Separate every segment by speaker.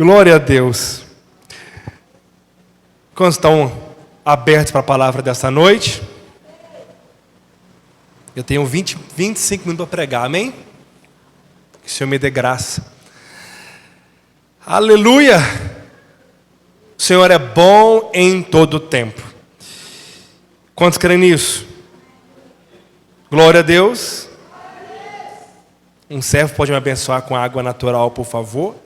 Speaker 1: Glória a Deus. Quantos estão abertos para a palavra dessa noite? Eu tenho 25 minutos para pregar, amém? Que o Senhor me dê graça. Aleluia! O Senhor é bom em todo o tempo. Quantos creem nisso? Glória a Deus. Um servo pode me abençoar com água natural, por favor?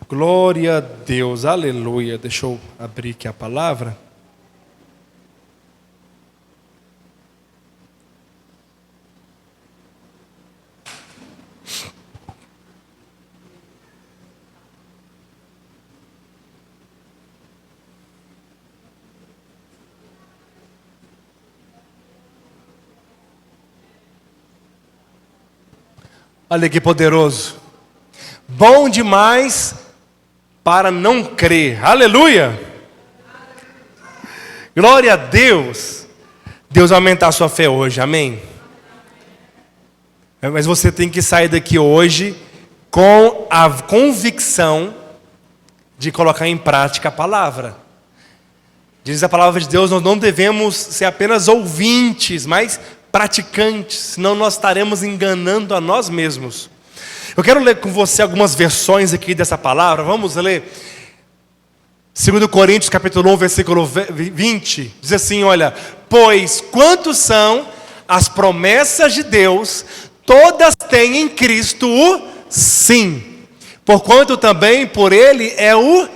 Speaker 1: Glória a Deus, aleluia. Deixa eu abrir aqui a palavra. Olha que poderoso. Bom demais para não crer. Aleluia. Glória a Deus. Deus vai aumentar a sua fé hoje, amém? Mas você tem que sair daqui hoje com a convicção de colocar em prática a palavra. Diz a palavra de Deus, nós não devemos ser apenas ouvintes, mas praticantes, senão nós estaremos enganando a nós mesmos. Eu quero ler com você algumas versões aqui dessa palavra. Vamos ler 2 Coríntios capítulo 1, versículo 20. Diz assim, olha: pois quantos são as promessas de Deus, todas têm em Cristo o sim. Porquanto também por Ele é o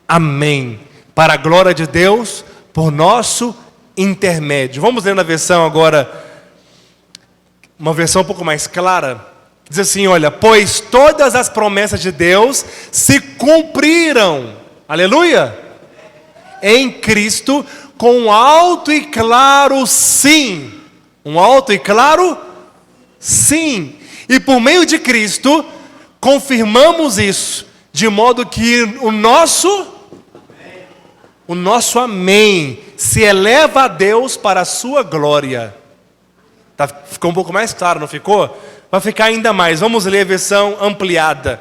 Speaker 1: amém. Para a glória de Deus, por nosso intermédio. Vamos ler na versão agora, uma versão um pouco mais clara. Diz assim, olha: pois todas as promessas de Deus se cumpriram, aleluia, em Cristo, com um alto e claro sim. Um alto e claro sim. E por meio de Cristo, confirmamos isso, de modo que o nosso amém se eleva a Deus para a sua glória. Ficou um pouco mais claro, não ficou? Vai ficar ainda mais. Vamos ler a versão ampliada.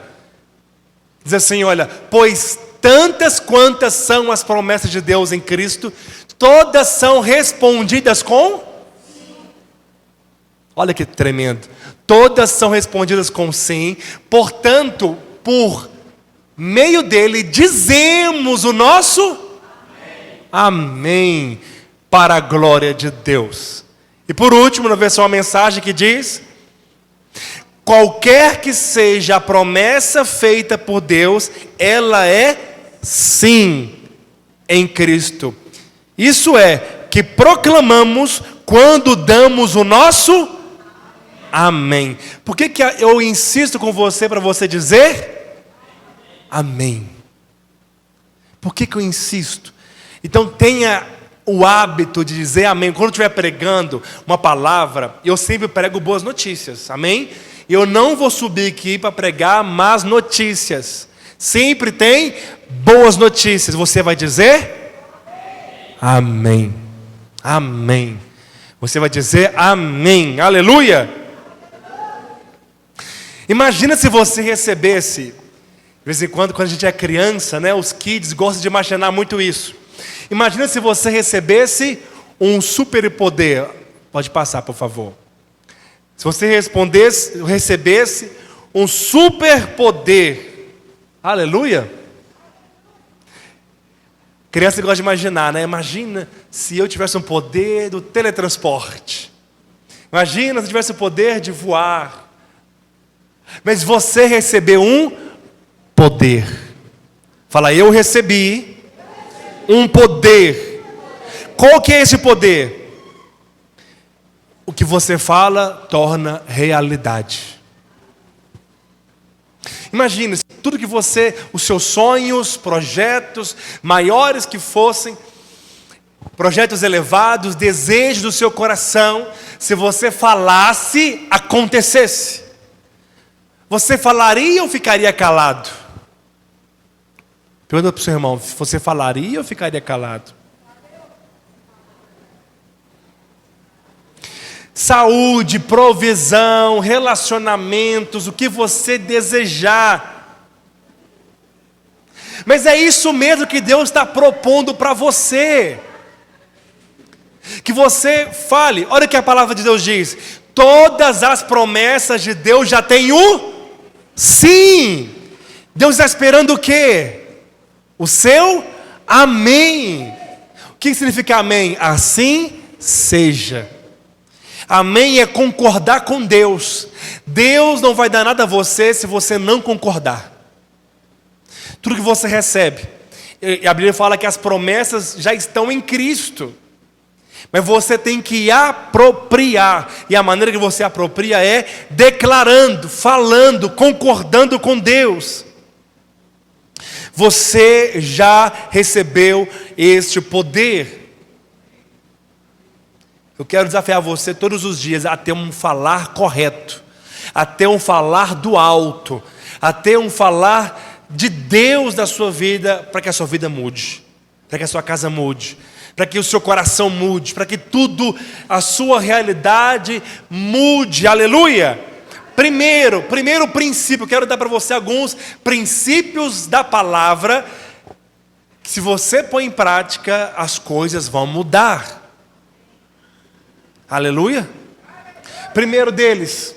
Speaker 1: Diz assim, olha: pois tantas quantas são as promessas de Deus em Cristo, todas são respondidas com sim. Olha que tremendo. Todas são respondidas com sim. Portanto, por meio dele, dizemos o nosso amém, para a glória de Deus. E por último, na versão a mensagem que diz: qualquer que seja a promessa feita por Deus, ela é sim em Cristo. Isso é, que proclamamos quando damos o nosso amém. Por que eu insisto com você para você dizer amém? Por que eu insisto? Então tenha o hábito de dizer amém. Quando eu estiver pregando uma palavra, eu sempre prego boas notícias, amém? Eu não vou subir aqui para pregar más notícias. Sempre tem boas notícias. Você vai dizer amém. Amém. Você vai dizer amém. Aleluia. Imagina se você recebesse, de vez em quando a gente é criança, né, os kids gostam de imaginar muito isso. Imagina se você recebesse um superpoder. Pode passar, por favor. Se você recebesse um superpoder. Aleluia. Criança gosta de imaginar, né? Imagina se eu tivesse um poder do teletransporte. Imagina se eu tivesse o poder de voar. Mas você recebeu um poder. Fala: eu recebi um poder. Qual que é esse poder? O que você fala torna realidade. Imagine, tudo que os seus sonhos, projetos, maiores que fossem, projetos elevados, desejos do seu coração, se você falasse, acontecesse. Você falaria ou ficaria calado? Pergunta para o seu irmão: você falaria ou ficaria calado? saúde, provisão, relacionamentos, o que você desejar. Mas é isso mesmo que Deus está propondo para você. Que você fale, olha o que a palavra de Deus diz: todas as promessas de Deus já têm o sim. Deus está esperando o quê? O seu amém. O que significa amém? Assim seja. Amém é concordar com Deus. Deus não vai dar nada a você se você não concordar. Tudo que você recebe, e a Bíblia fala que as promessas já estão em Cristo, mas você tem que apropriar, e a maneira que você apropria é declarando, falando, concordando com Deus. Você já recebeu este poder. Eu quero desafiar você todos os dias a ter um falar correto, a ter um falar do alto, a ter um falar de Deus na sua vida, para que a sua vida mude, para que a sua casa mude, para que o seu coração mude, para que tudo, a sua realidade mude, aleluia. Primeiro princípio, quero dar para você alguns princípios da palavra, que se você põe em prática, as coisas vão mudar, aleluia. Primeiro deles,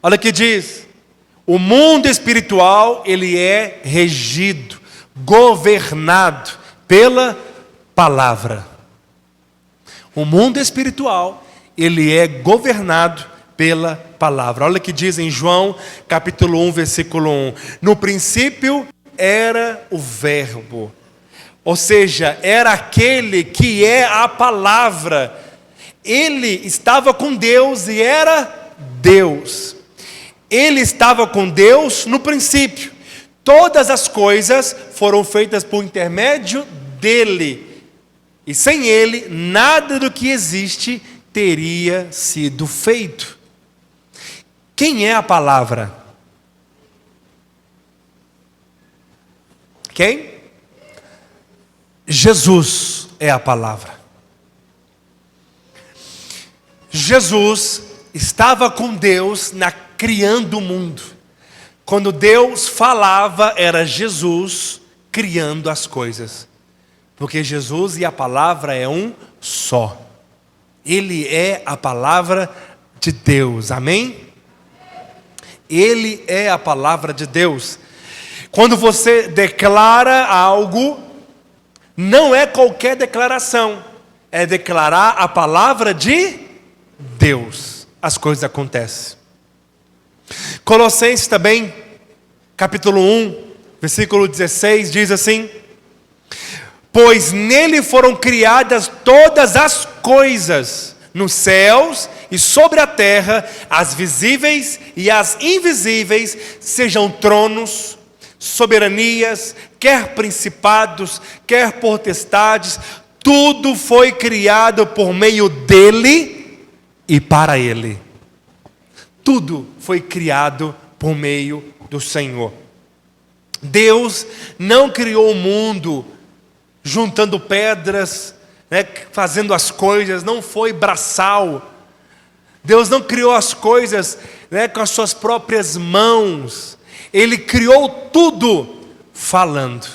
Speaker 1: olha o que diz: o mundo espiritual, ele é regido, governado pela palavra. O mundo espiritual, ele é governado pela palavra. Olha o que diz em João, capítulo 1, versículo 1. No princípio era o verbo. Ou seja, era aquele que é a palavra. Ele estava com Deus e era Deus. Ele estava com Deus no princípio. Todas as coisas foram feitas por intermédio dele. E sem ele, nada do que existe teria sido feito. Quem é a palavra? Quem? Jesus é a palavra. Jesus estava com Deus criando o mundo. Quando Deus falava, era Jesus criando as coisas. Porque Jesus e a palavra é um só. Ele é a palavra de Deus, amém? Ele é a palavra de Deus. Quando você declara algo, não é qualquer declaração, é declarar a palavra de Deus. As coisas acontecem. Colossenses também, capítulo 1, versículo 16, diz assim: pois nele foram criadas todas as coisas, nos céus e sobre a terra, as visíveis e as invisíveis, sejam tronos, soberanias, quer principados, quer potestades, tudo foi criado por meio dele e para ele. Tudo foi criado por meio do Senhor. Deus não criou o mundo juntando pedras, fazendo as coisas, não foi braçal. Deus não criou as coisas com as suas próprias mãos. Ele criou tudo falando.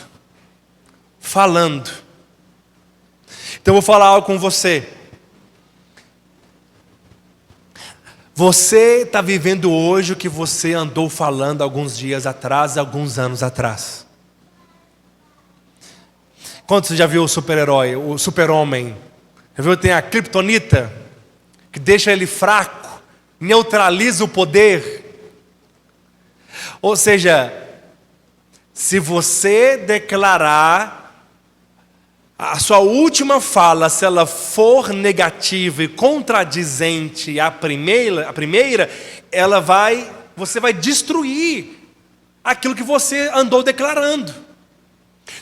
Speaker 1: Falando. Então eu vou falar algo com você. Você está vivendo hoje o que você andou falando alguns dias atrás, alguns anos atrás. Quando você já viu o super-herói, o super-homem? Já viu que tem a criptonita, que deixa ele fraco, neutraliza o poder. Ou seja, se você declarar a sua última fala, se ela for negativa e contradizente à primeira, você vai destruir aquilo que você andou declarando.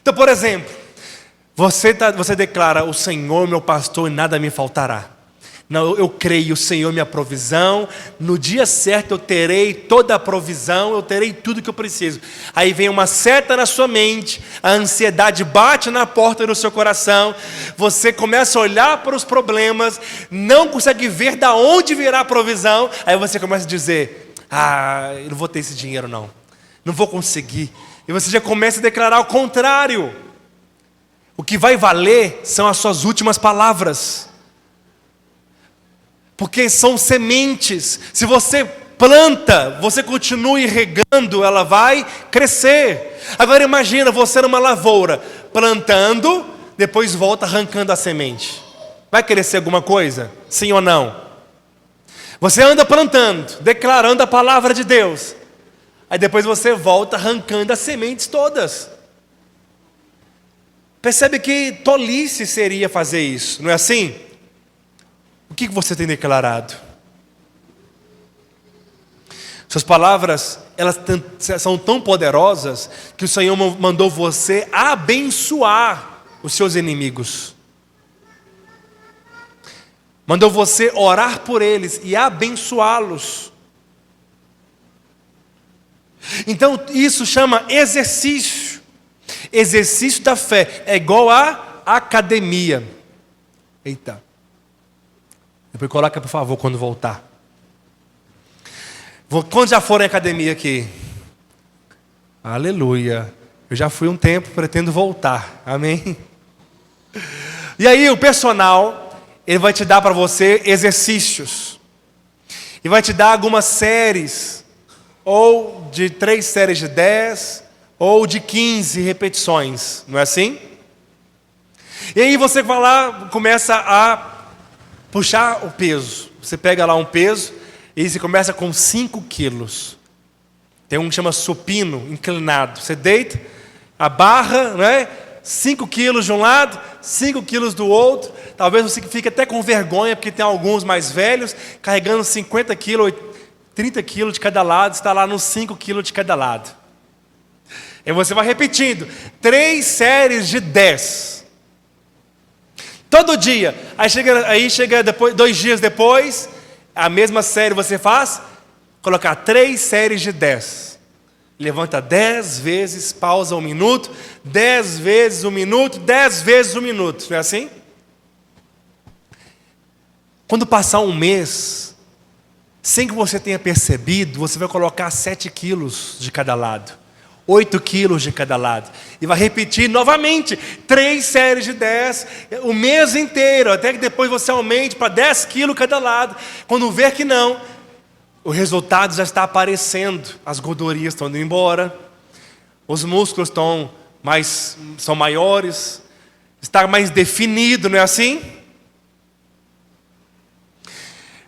Speaker 1: Então, por exemplo, você declara: o Senhor meu pastor e nada me faltará. Não, eu creio, o Senhor, minha provisão. No dia certo eu terei toda a provisão, eu terei tudo que eu preciso. Aí vem uma seta na sua mente, a ansiedade bate na porta do seu coração, você começa a olhar para os problemas, não consegue ver de onde virá a provisão, aí você começa a dizer: eu não vou ter esse dinheiro não vou conseguir. E você já começa a declarar o contrário. O que vai valer são as suas últimas palavras. Porque são sementes. Se você planta, você continue regando, ela vai crescer. Agora imagina você numa lavoura, plantando, depois volta arrancando a semente. Vai crescer alguma coisa? Sim ou não? Você anda plantando, declarando a palavra de Deus. Aí depois você volta arrancando as sementes todas. Percebe que tolice seria fazer isso, não é assim? O que você tem declarado? Suas palavras, elas são tão poderosas que o Senhor mandou você abençoar os seus inimigos. Mandou você orar por eles e abençoá-los. Então isso chama exercício. Exercício da fé é igual a academia. Eita. Depois coloca, por favor, quando voltar. Quando já foram em academia aqui? Aleluia. Eu já fui um tempo, pretendo voltar. Amém? E aí o personal, ele vai te dar para você exercícios. E vai te dar algumas séries. Ou de 3 séries de 10, ou de 15 repetições. Não é assim? E aí você vai lá, começa a puxar o peso. Você pega lá um peso e você começa com 5 quilos. Tem um que chama supino, inclinado. Você deita, a barra, né? 5 quilos de um lado, 5 quilos do outro. Talvez você fique até com vergonha, porque tem alguns mais velhos, carregando 50 quilos, 30 quilos de cada lado, está lá nos 5 quilos de cada lado. E você vai repetindo, 3 séries de 10. Todo dia. Aí chega depois, 2 dias depois, a mesma série você faz, colocar 3 séries de 10. Levanta 10 vezes, pausa 1 minuto, 10 vezes 1 minuto, 10 vezes 1 minuto. Não é assim? Quando passar um mês, sem que você tenha percebido, você vai colocar 7 quilos de cada lado. 8 quilos de cada lado. E vai repetir novamente 3 séries de 10, o mês inteiro, até que depois você aumente para 10 quilos cada lado. Quando ver que não, o resultado já está aparecendo. As gordurias estão indo embora, os músculos são maiores, está mais definido, não é assim?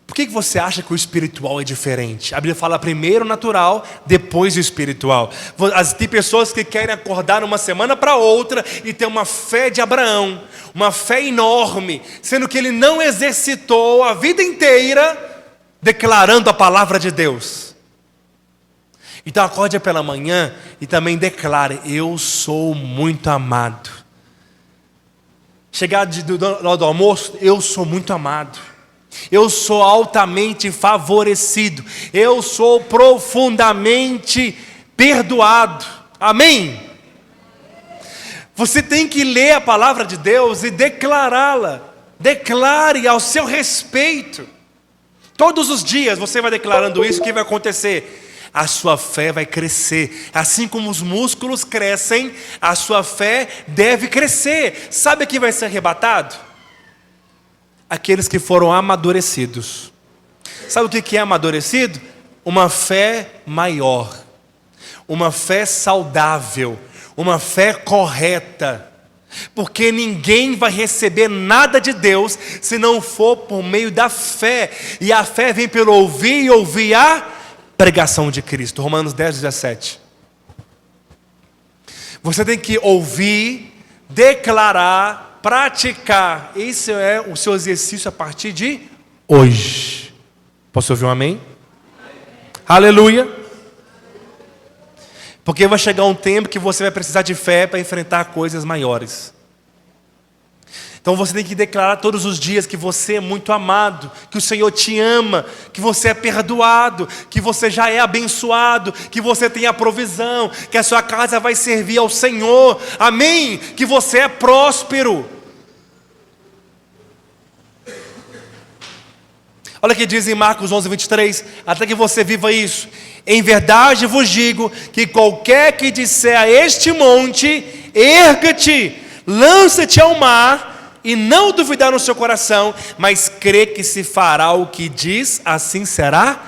Speaker 1: Por que você acha que o espiritual é diferente? A Bíblia fala primeiro o natural, depois o espiritual. Tem pessoas que querem acordar uma semana para outra e ter uma fé de Abraão, uma fé enorme, sendo que ele não exercitou a vida inteira declarando a palavra de Deus. Então acorde pela manhã e também declare: eu sou muito amado. Chegar do almoço, eu sou muito amado. Eu sou altamente favorecido. Eu sou profundamente perdoado. Amém? Você tem que ler a palavra de Deus e declará-la. Declare ao seu respeito. Todos os dias você vai declarando isso, o que vai acontecer? A sua fé vai crescer. Assim como os músculos crescem, a sua fé deve crescer. Sabe quem vai ser arrebatado? Aqueles que foram amadurecidos. Sabe o que é amadurecido? Uma fé maior, uma fé saudável, uma fé correta. Porque ninguém vai receber nada de Deus se não for por meio da fé. E a fé vem pelo ouvir e ouvir a pregação de Cristo. Romanos 10:17. Você tem que ouvir, declarar, praticar. Esse é o seu exercício a partir de hoje. Posso ouvir um amém? Aleluia. Porque vai chegar um tempo que você vai precisar de fé para enfrentar coisas maiores. Então você tem que declarar todos os dias que você é muito amado, que o Senhor te ama, que você é perdoado, que você já é abençoado, que você tem a provisão, que a sua casa vai servir ao Senhor, amém? Que você é próspero. Olha o que diz em Marcos 11:23, até que você viva isso. Em verdade vos digo que qualquer que disser a este monte, erga-te, lança-te ao mar, e não duvidar no seu coração, mas crê que se fará o que diz, assim será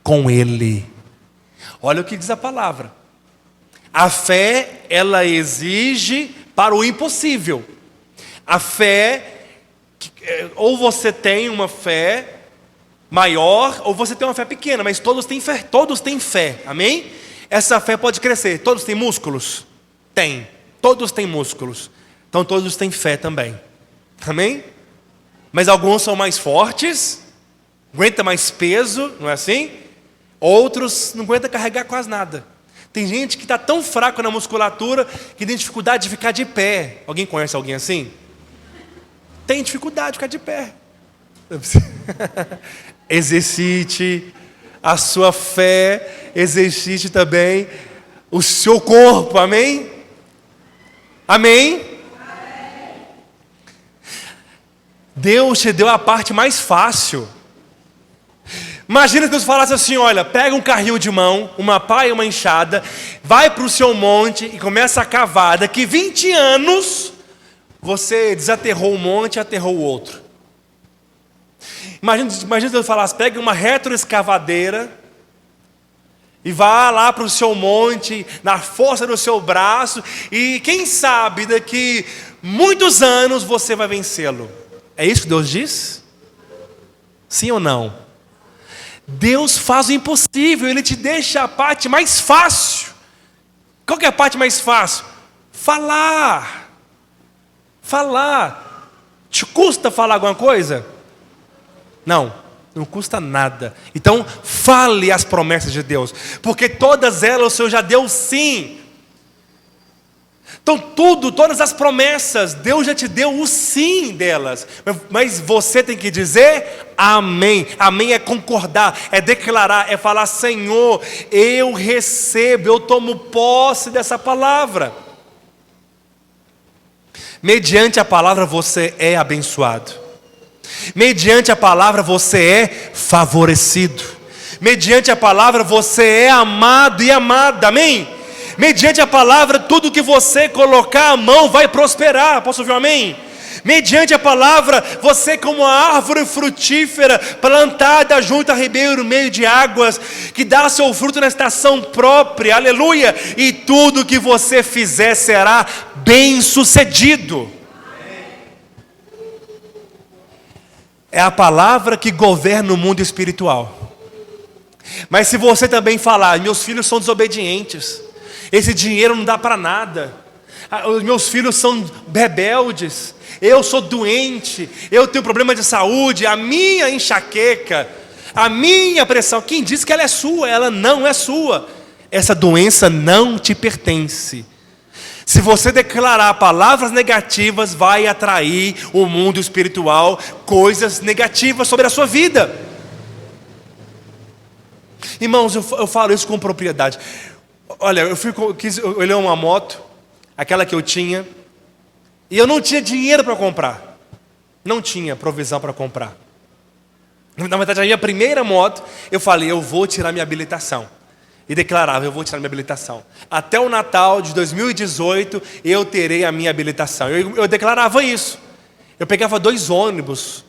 Speaker 1: com ele. Olha o que diz a palavra. A fé, ela exige para o impossível. A fé, ou você tem uma fé maior, ou você tem uma fé pequena, mas todos têm fé, amém? Essa fé pode crescer. Todos têm músculos? Tem. Todos têm músculos. Então todos têm fé também. Amém? Mas alguns são mais fortes, aguenta mais peso, não é assim? Outros não aguenta carregar quase nada. Tem gente que está tão fraco na musculatura que tem dificuldade de ficar de pé. Alguém conhece alguém assim? Tem dificuldade de ficar de pé. Exercite a sua fé, exercite também o seu corpo, amém? Amém? Deus te deu a parte mais fácil. Imagina que Deus falasse assim: olha, pega um carrinho de mão, uma pá e uma enxada, vai para o seu monte e começa a cavar. Daqui 20 anos, você desaterrou um monte e aterrou o outro. Imagina Deus falasse: pega uma retroescavadeira e vá lá para o seu monte, na força do seu braço, e quem sabe daqui muitos anos você vai vencê-lo. É isso que Deus diz? Sim ou não? Deus faz o impossível, Ele te deixa a parte mais fácil. Qual que é a parte mais fácil? Falar. Falar. Te custa falar alguma coisa? Não, não custa nada. Então fale as promessas de Deus, porque todas elas o Senhor já deu sim. Então todas as promessas, Deus já te deu o sim delas. Mas você tem que dizer amém. Amém é concordar, é declarar, é falar: Senhor, eu recebo, eu tomo posse dessa palavra. Mediante a palavra você é abençoado. Mediante a palavra você é favorecido. Mediante a palavra você é amado e amada, amém? Mediante a palavra, tudo que você colocar a mão vai prosperar. Posso ouvir um amém? Mediante a palavra, você como a árvore frutífera, plantada junto a ribeiro, no meio de águas, que dá seu fruto na estação própria, aleluia. E tudo que você fizer será bem sucedido. É a palavra que governa o mundo espiritual. Mas se você também falar: meus filhos são desobedientes, esse dinheiro não dá para nada, os meus filhos são rebeldes, eu sou doente, eu tenho problema de saúde, a minha enxaqueca, a minha pressão, quem disse que ela é sua? Ela não é sua. Essa doença não te pertence. Se você declarar palavras negativas, vai atrair o mundo espiritual coisas negativas sobre a sua vida. Irmãos, eu falo isso com propriedade. Olha, eu olhei uma moto, aquela que eu tinha, e eu não tinha dinheiro para comprar. Não tinha provisão para comprar. Na verdade, a minha primeira moto, eu falei: eu vou tirar minha habilitação. E declarava: eu vou tirar minha habilitação. Até o Natal de 2018, eu terei a minha habilitação. Eu declarava isso. Eu pegava 2 ônibus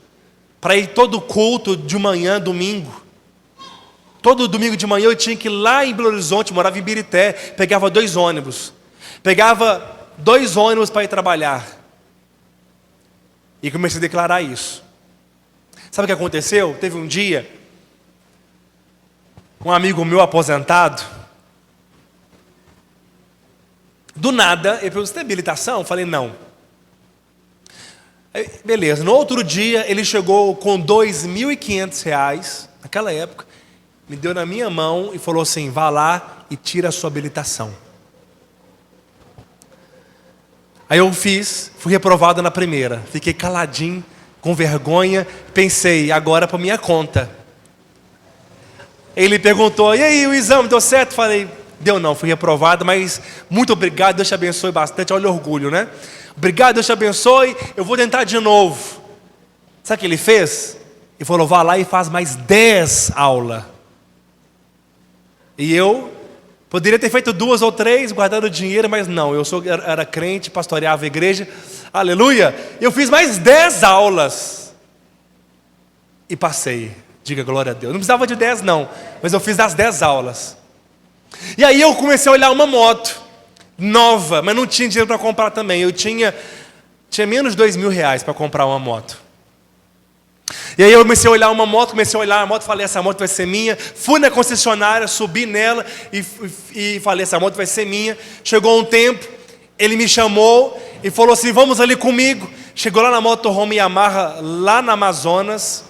Speaker 1: para ir todo culto de manhã, domingo. Todo domingo de manhã eu tinha que ir lá em Belo Horizonte, morava em Ibirité, pegava 2 ônibus. Pegava 2 ônibus para ir trabalhar. E comecei a declarar isso. Sabe o que aconteceu? Teve um dia, um amigo meu aposentado, do nada, ele perguntou: você tem habilitação? Eu falei: não. Aí, beleza, no outro dia ele chegou com R$2.500, naquela época, me deu na minha mão e falou assim: vá lá e tira a sua habilitação. Aí eu fui reprovado na primeira. Fiquei caladinho, com vergonha. Pensei, agora para minha conta. Ele perguntou, e aí, o exame deu certo? Falei, deu não, fui reprovado, mas muito obrigado, Deus te abençoe bastante. Olha o orgulho, né? Obrigado, Deus te abençoe, eu vou tentar de novo. Sabe o que ele fez? Ele falou, vá lá e faz mais 10 aulas. E eu poderia ter feito 2 ou 3, guardando dinheiro, mas não, era crente, pastoreava a igreja, aleluia. Eu fiz mais 10 aulas e passei, diga glória a Deus. Não precisava de 10 não, mas eu fiz as 10 aulas. E aí eu comecei a olhar uma moto, nova, mas não tinha dinheiro para comprar também. Eu tinha menos de R$2.000 para comprar uma moto. E aí eu comecei a olhar uma moto, falei, essa moto vai ser minha. Fui na concessionária, subi nela e falei, essa moto vai ser minha. Chegou um tempo, ele me chamou e falou assim, vamos ali comigo. Chegou lá na motorhome Yamaha, lá na Amazonas.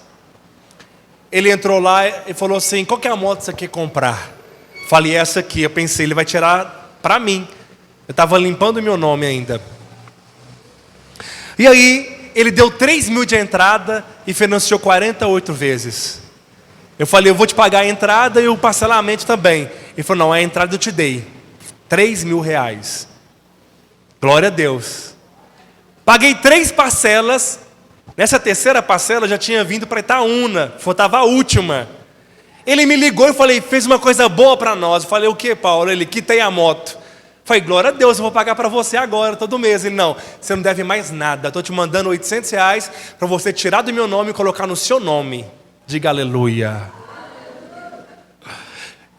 Speaker 1: Ele entrou lá e falou assim, qual que é a moto que você quer comprar? Falei, essa aqui. Eu pensei, ele vai tirar para mim. Eu estava limpando o meu nome ainda. E aí, ele deu 3.000 de entrada e financiou 48 vezes. Eu falei, eu vou te pagar a entrada e o parcelamento também. Ele falou, não, a entrada eu te dei. R$3.000. Glória a Deus. Paguei 3 parcelas. Nessa terceira parcela já tinha vindo para Itaúna. Faltava a última. Ele me ligou e falei, fez uma coisa boa para nós. Eu falei, o que, Paulo? Ele, quitei a moto. Falei, glória a Deus, eu vou pagar para você agora, todo mês. Ele, não, você não deve mais nada. Estou te mandando R$800 para você tirar do meu nome e colocar no seu nome. Diga aleluia.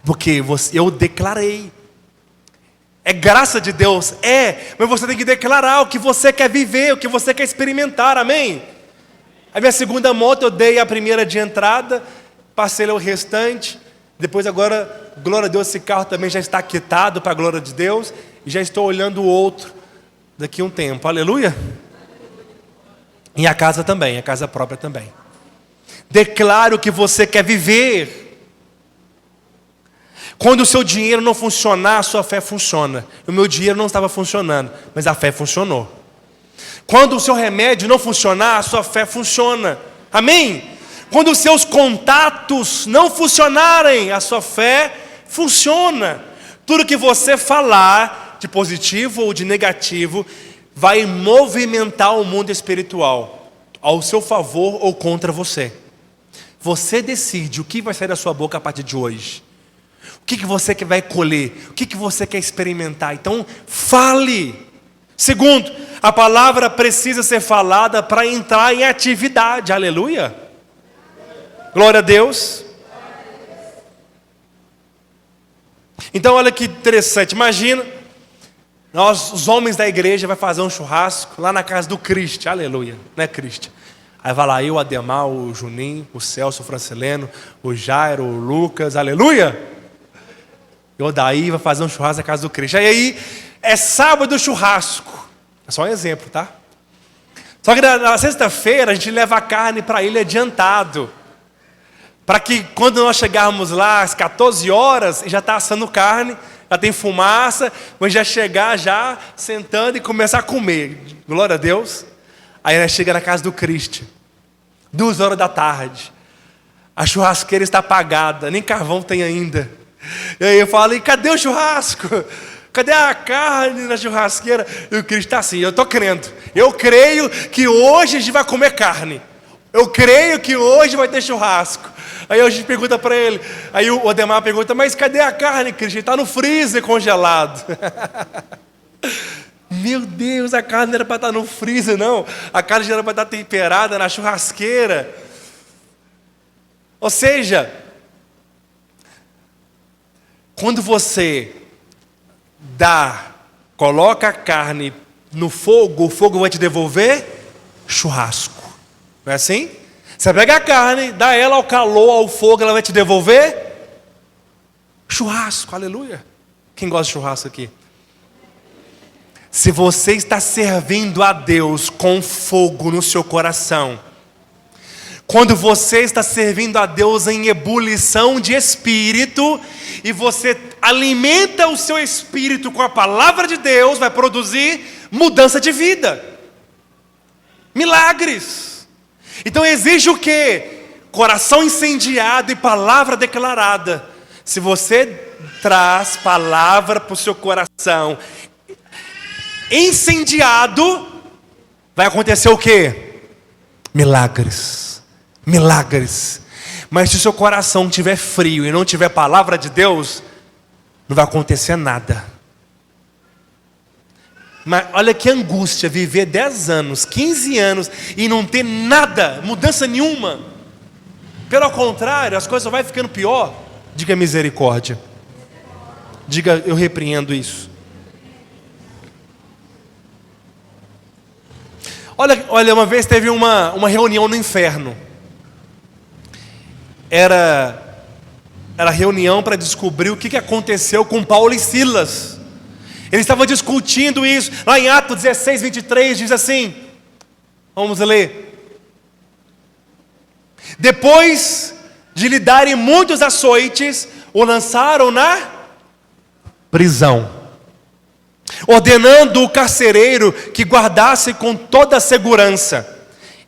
Speaker 1: Porque eu declarei. É graça de Deus? É, mas você tem que declarar o que você quer viver, o que você quer experimentar, amém? A minha segunda moto eu dei a primeira de entrada, passei o restante. Depois agora, glória a Deus, esse carro também já está quitado para a glória de Deus. E já estou olhando o outro daqui a um tempo, aleluia. E a casa também, a casa própria também. Declare o que você quer viver. Quando o seu dinheiro não funcionar, a sua fé funciona. O meu dinheiro não estava funcionando, mas a fé funcionou. Quando o seu remédio não funcionar, a sua fé funciona. Amém? Quando os seus contatos não funcionarem, a sua fé funciona. Tudo que você falar, de positivo ou de negativo, vai movimentar o mundo espiritual, ao seu favor ou contra você. Você decide o que vai sair da sua boca a partir de hoje. O que você vai colher, o que você quer experimentar. Então, fale. Segundo, a palavra precisa ser falada para entrar em atividade, aleluia. Glória a Deus. Então olha que interessante, imagina, nós, os homens da igreja, vai fazer um churrasco lá na casa do Cristi, aleluia, né Cristi? Aí vai lá eu, o Ademar, o Juninho, o Celso, o Francileno, o Jairo, o Lucas, aleluia. E o Daí vai fazer um churrasco na casa do Cristi. Aí é sábado o churrasco, é só um exemplo, tá? Só que na sexta-feira a gente leva a carne para ele adiantado. Para que quando nós chegarmos lá às 14 horas, já está assando carne, já tem fumaça, mas já chegar já sentando e começar a comer. Glória a Deus. Aí nós chegamos na casa do Cristi, 2 horas da tarde. A churrasqueira está apagada, nem carvão tem ainda. E aí eu falo, e cadê o churrasco? Cadê a carne na churrasqueira? E o Cristi está assim, eu estou crendo. Eu creio que hoje a gente vai comer carne. Eu creio que hoje vai ter churrasco. Aí a gente pergunta para ele, aí o Ademar pergunta, mas cadê a carne, Cristian? Está no freezer congelado. Meu Deus, a carne não era para estar no freezer, não. A carne já era para estar temperada na churrasqueira. Ou seja, quando você coloca a carne no fogo, o fogo vai te devolver churrasco. Não é assim? Você pega a carne, dá ela ao calor, ao fogo, ela vai te devolver churrasco, aleluia. Quem gosta de churrasco aqui? Se você está servindo a Deus com fogo no seu coração, quando você está servindo a Deus em ebulição de espírito, e você alimenta o seu espírito com a palavra de Deus, vai produzir mudança de vida. Milagres. Então exige o quê? Coração incendiado e palavra declarada. Se você traz palavra para o seu coração incendiado, vai acontecer o quê? Milagres. Milagres. Mas se o seu coração estiver frio e não tiver palavra de Deus, não vai acontecer nada. Mas olha que angústia viver 10 anos, 15 anos e não ter nada, mudança nenhuma. Pelo contrário, as coisas só vão ficando pior. Diga misericórdia. Diga, eu repreendo isso. Olha, uma vez teve uma reunião no inferno. Era reunião para descobrir o que aconteceu com Paulo e Silas. Eles estavam discutindo isso. Lá em Atos 16, 23 diz assim. Vamos ler. Depois de lhe darem muitos açoites, o lançaram na prisão, ordenando o carcereiro que guardasse com toda a segurança.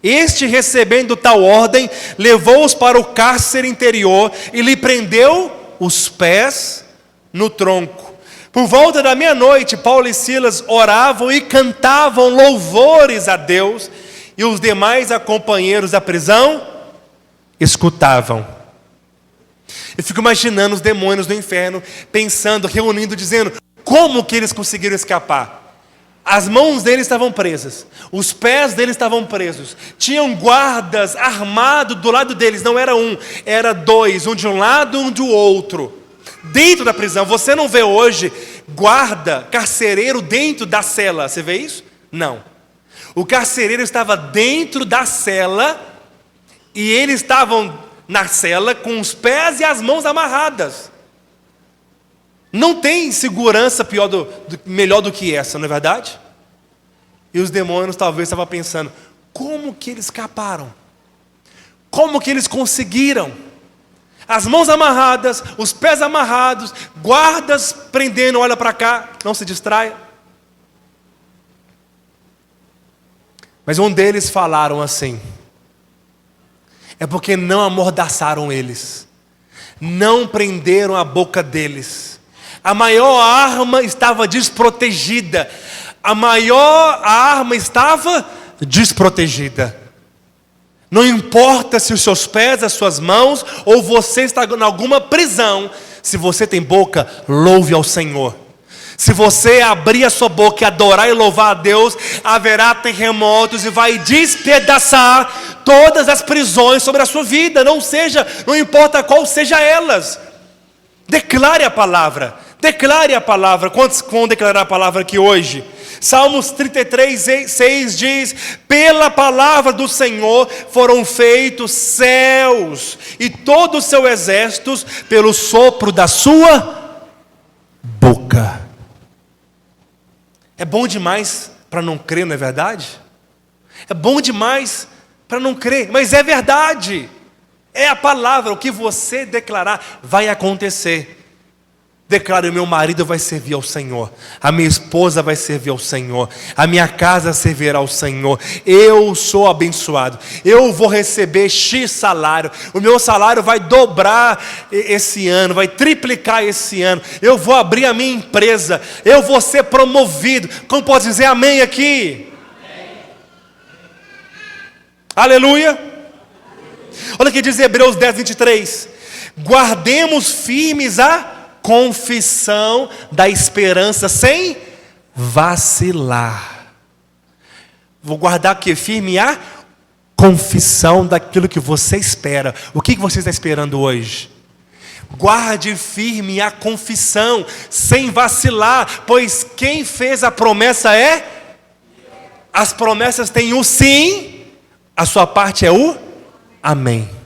Speaker 1: Este, recebendo tal ordem, levou-os para o cárcere interior e lhe prendeu os pés no tronco. Por volta da meia-noite, Paulo e Silas oravam e cantavam louvores a Deus, e os demais companheiros da prisão escutavam. Eu fico imaginando os demônios do inferno, pensando, reunindo, dizendo, como que eles conseguiram escapar? As mãos deles estavam presas, os pés deles estavam presos, tinham guardas armados do lado deles, não era um, era dois, um de um lado, um do outro, dentro da prisão. Você não vê hoje guarda, carcereiro dentro da cela, você vê isso? Não. O carcereiro estava dentro da cela, e eles estavam na cela com os pés e as mãos amarradas. Não tem segurança melhor do que essa, não é verdade? E os demônios talvez estavam pensando, como que eles escaparam? Como que eles conseguiram? As mãos amarradas, os pés amarrados, guardas prendendo, olha para cá, não se distraia. Mas um deles falaram assim, é porque não amordaçaram eles, não prenderam a boca deles. A maior arma estava desprotegida. A arma estava desprotegida. Não importa se os seus pés, as suas mãos, ou você está em alguma prisão, se você tem boca, louve ao Senhor. Se você abrir a sua boca e adorar e louvar a Deus, haverá terremotos e vai despedaçar todas as prisões sobre a sua vida. Não importa qual seja elas. Declare a palavra. Declare a palavra. Quantos vão declarar a palavra aqui hoje? Salmos 33, 6 diz, pela palavra do Senhor foram feitos céus e todo o seu exército pelo sopro da sua boca. É bom demais para não crer, não é verdade? É bom demais para não crer, mas é verdade. É a palavra, o que você declarar vai acontecer. Declaro, o meu marido vai servir ao Senhor, a minha esposa vai servir ao Senhor, a minha casa servirá ao Senhor, eu sou abençoado, eu vou receber X salário, o meu salário vai dobrar esse ano, vai triplicar esse ano, eu vou abrir a minha empresa, eu vou ser promovido. Como pode dizer amém aqui? Amém. Aleluia. Olha o que diz Hebreus 10, 23, guardemos firmes a confissão da esperança sem vacilar. Vou guardar aqui firme a confissão daquilo que você espera. O que você está esperando hoje? Guarde firme a confissão sem vacilar, pois quem fez a promessa é? As promessas têm o sim, a sua parte é o amém.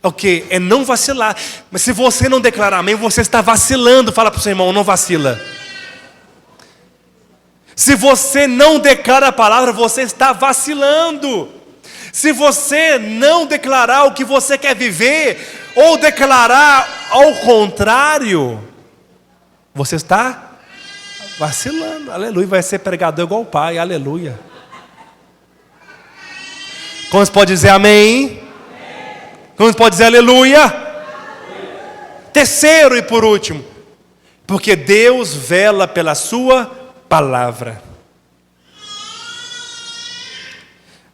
Speaker 1: É o que? É não vacilar. Mas se você não declarar amém, você está vacilando. Fala para o seu irmão, não vacila. Se você não declara a palavra, você está vacilando. Se você não declarar o que você quer viver, ou declarar ao contrário, você está Vacilando, aleluia. Vai ser pregador igual o pai, aleluia. Como você pode dizer amém? Como você pode dizer aleluia? Terceiro e por último, porque Deus vela pela sua palavra.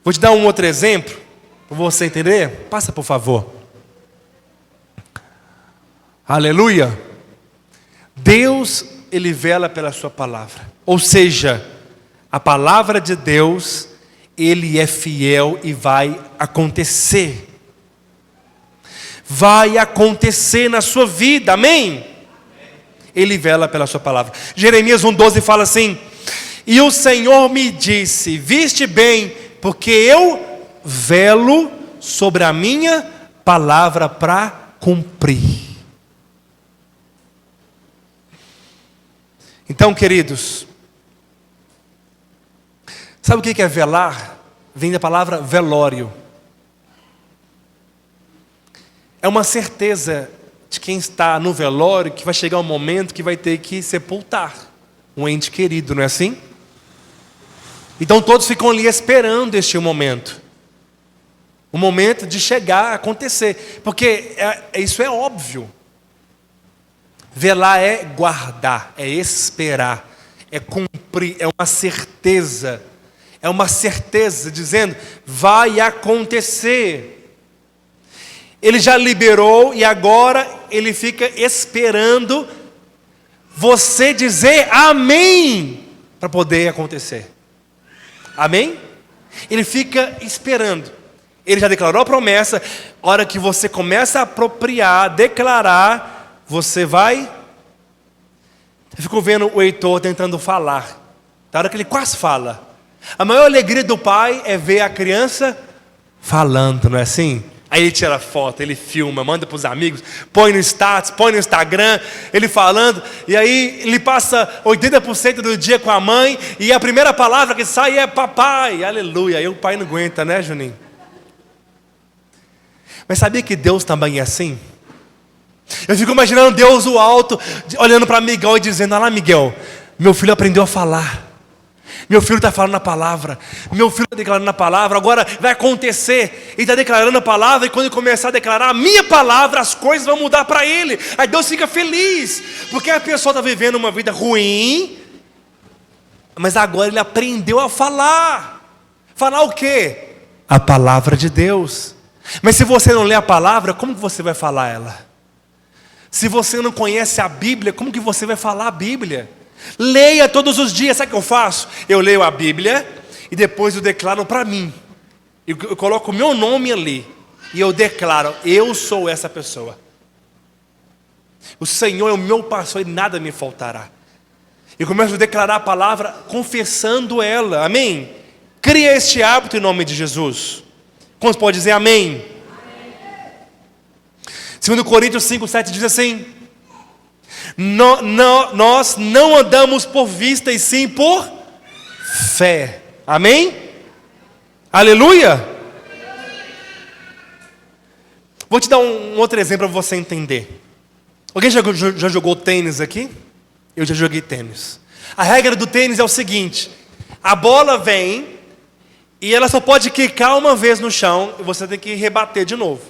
Speaker 1: Vou te dar um outro exemplo, para você entender. Passa, por favor. Aleluia. Deus, Ele vela pela sua palavra. Ou seja, a palavra de Deus, Ele é fiel e vai acontecer. Vai acontecer na sua vida, amém? Ele vela pela sua palavra. Jeremias 1,12 fala assim: e o Senhor me disse, viste bem, porque eu velo sobre a minha palavra para cumprir. Então, queridos, sabe o que é velar? Vem da palavra velório. É uma certeza de quem está no velório que vai chegar um momento que vai ter que sepultar um ente querido, não é assim? Então todos ficam ali esperando este momento. O momento de chegar, acontecer. Porque isso é óbvio. Velar é guardar, é esperar, é cumprir, é uma certeza. É uma certeza dizendo, vai acontecer. Ele já liberou e agora ele fica esperando você dizer amém para poder acontecer. Amém? Ele fica esperando. Ele já declarou a promessa. A hora que você começa a apropriar, declarar, você vai. Eu fico vendo o Heitor tentando falar. Da hora que ele quase fala. A maior alegria do pai é ver a criança falando, não é assim? Aí ele tira foto, ele filma, manda para os amigos, põe no status, põe no Instagram, ele falando, e aí ele passa 80% do dia com a mãe, e a primeira palavra que sai é papai, aleluia. Aí o pai não aguenta, né, Juninho? Mas sabia que Deus também é assim? Eu fico imaginando Deus o alto, olhando para Miguel e dizendo, olha lá, Miguel, meu filho aprendeu a falar. Meu filho está falando a palavra. Meu filho está declarando a palavra. Agora vai acontecer. Ele está declarando a palavra. E quando ele começar a declarar a minha palavra, as coisas vão mudar para ele. Aí Deus fica feliz. Porque a pessoa está vivendo uma vida ruim. Mas agora ele aprendeu a falar. Falar o quê? A palavra de Deus. Mas se você não lê a palavra, como que você vai falar ela? Se você não conhece a Bíblia, como que você vai falar a Bíblia? Leia todos os dias. Sabe o que eu faço? Eu leio a Bíblia e depois eu declaro para mim. Eu coloco o meu nome ali e eu declaro, eu sou essa pessoa. O Senhor é o meu pastor e nada me faltará. Eu começo a declarar a palavra confessando ela, amém? Cria este hábito em nome de Jesus. Como você pode dizer amém? 2 Coríntios 5,7 diz assim: nós não andamos por vista e sim por fé. Amém? Aleluia? Vou te dar um outro exemplo para você entender. Alguém já jogou tênis aqui? Eu já joguei tênis. A regra do tênis é o seguinte: a bola vem e ela só pode quicar uma vez no chão e você tem que rebater de novo.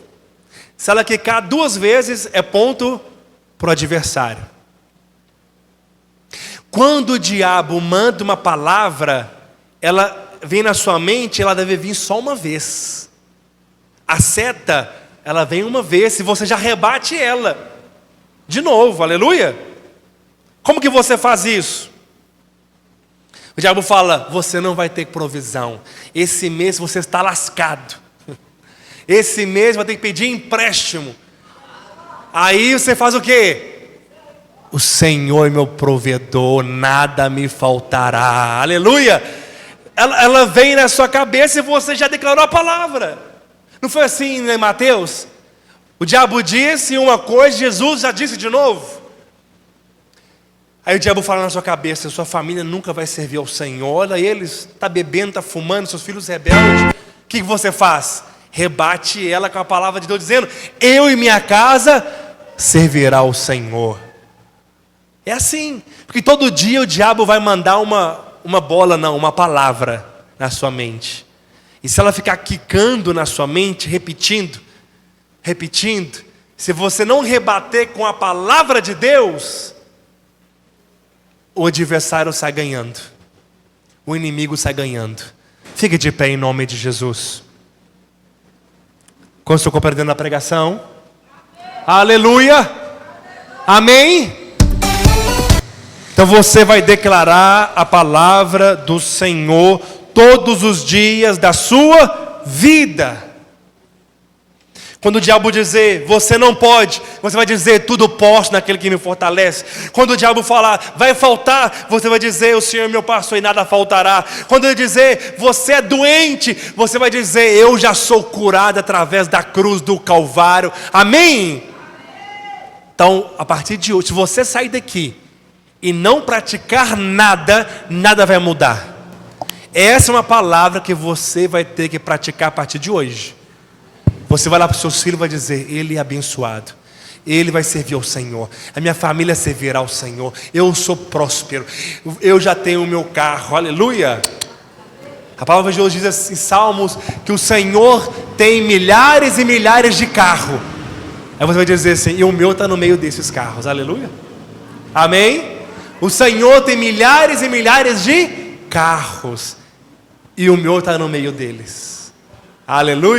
Speaker 1: Se ela quicar 2 vezes, é ponto para o adversário. Quando o diabo manda uma palavra, ela vem na sua mente, ela deve vir só uma vez. A seta, ela vem uma vez, e você já rebate ela de novo, aleluia. Como que você faz isso? O diabo fala, você não vai ter provisão, esse mês você está lascado, esse mês vai ter que pedir empréstimo. Aí você faz o quê? O Senhor é meu provedor, nada me faltará, aleluia. Ela vem na sua cabeça e você já declarou a palavra. Não foi assim, né, Mateus? O diabo disse uma coisa, Jesus já disse de novo. Aí o diabo fala na sua cabeça, sua família nunca vai servir ao Senhor. Olha eles, está bebendo, está fumando, seus filhos rebeldes. O que você faz? Rebate ela com a palavra de Deus, dizendo, eu e minha casa servirá ao Senhor. É assim, porque todo dia o diabo vai mandar uma bola, não, uma palavra na sua mente. E se ela ficar quicando na sua mente, repetindo, se você não rebater com a palavra de Deus, o adversário sai ganhando, o inimigo sai ganhando. Fique de pé em nome de Jesus. Quando estou compreendendo a pregação? Aleluia! Amém? Então você vai declarar a palavra do Senhor todos os dias da sua vida. Quando o diabo dizer, você não pode, você vai dizer, tudo posso naquele que me fortalece. Quando o diabo falar, vai faltar, você vai dizer, o Senhor é meu pastor e nada faltará. Quando ele dizer, você é doente, você vai dizer, eu já sou curado através da cruz do Calvário. Amém? Então, a partir de hoje, se você sair daqui e não praticar nada, nada vai mudar. Essa é uma palavra que você vai ter que praticar a partir de hoje. Você vai lá para os seus filhos e vai dizer, ele é abençoado, ele vai servir ao Senhor, a minha família servirá ao Senhor, eu sou próspero, eu já tenho o meu carro, aleluia. A palavra de Deus diz assim, em Salmos, que o Senhor tem milhares e milhares de carros. Aí você vai dizer assim, e o meu está no meio desses carros, aleluia. Amém? O Senhor tem milhares e milhares de carros, e o meu está no meio deles, aleluia.